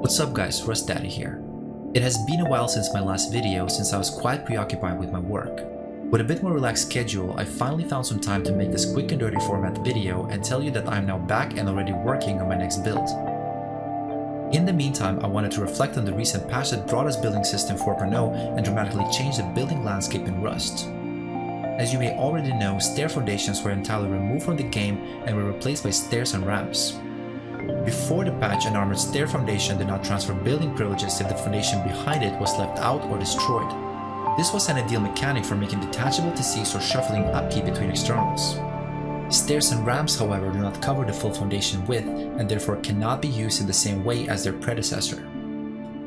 What's up guys, Rust Daddy here. It has been a while since my last video since I was quite preoccupied with my work. With a bit more relaxed schedule, I finally found some time to make this quick and dirty format video and tell you that I am now back and already working on my next build. In the meantime, I wanted to reflect on the recent patch that brought us building system 4.0 and dramatically changed the building landscape in Rust. As you may already know, stair foundations were entirely removed from the game and were replaced by stairs and ramps. Before the patch, an armored stair foundation did not transfer building privileges if the foundation behind it was left out or destroyed. This was an ideal mechanic for making detachable TCs or shuffling upkeep between externals. Stairs and ramps, however, do not cover the full foundation width and therefore cannot be used in the same way as their predecessor.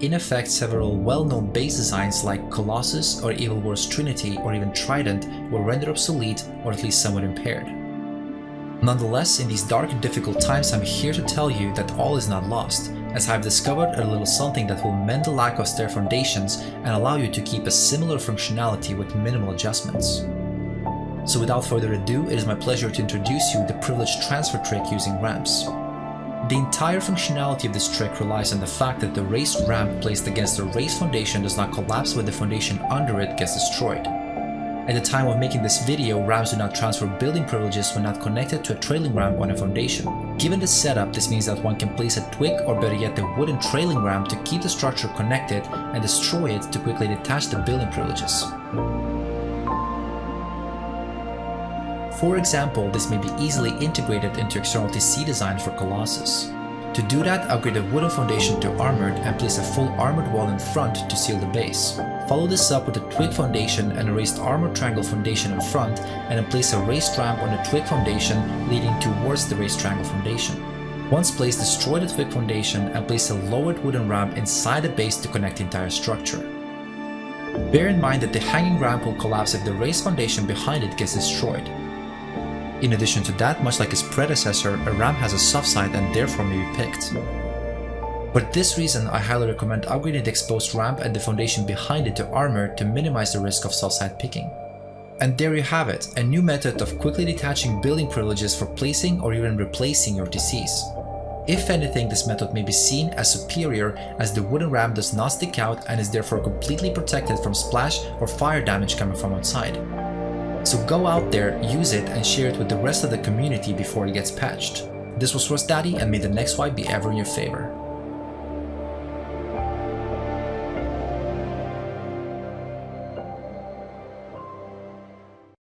In effect, several well-known base designs like Colossus or Evil Wurst Trinity or even Trident were rendered obsolete or at least somewhat impaired. Nonetheless, in these dark and difficult times, I'm here to tell you that all is not lost, as I've discovered a little something that will mend the lack of stair foundations and allow you to keep a similar functionality with minimal adjustments. So without further ado, it is my pleasure to introduce you the privileged transfer trick using ramps. The entire functionality of this trick relies on the fact that the raised ramp placed against the raised foundation does not collapse when the foundation under it gets destroyed. At the time of making this video, ramps do not transfer building privileges when not connected to a trailing ramp on a foundation. Given the setup, this means that one can place a twig or better yet a wooden trailing ramp to keep the structure connected and destroy it to quickly detach the building privileges. For example, this may be easily integrated into external TC design for Colossus. To do that, upgrade a wooden foundation to armored and place a full armored wall in front to seal the base. Follow this up with a twig foundation and a raised armored triangle foundation in front, and then place a raised ramp on the twig foundation leading towards the raised triangle foundation. Once placed, destroy the twig foundation and place a lowered wooden ramp inside the base to connect the entire structure. Bear in mind that the hanging ramp will collapse if the raised foundation behind it gets destroyed. In addition to that, much like its predecessor, a ramp has a soft side and therefore may be picked. For this reason, I highly recommend upgrading the exposed ramp and the foundation behind it to armor to minimize the risk of soft side picking. And there you have it, a new method of quickly detaching building privileges for placing or even replacing your TCs. If anything, this method may be seen as superior as the wooden ramp does not stick out and is therefore completely protected from splash or fire damage coming from outside. So go out there, use it, and share it with the rest of the community before it gets patched. This was Rust Daddy, and may the next wipe be ever in your favor.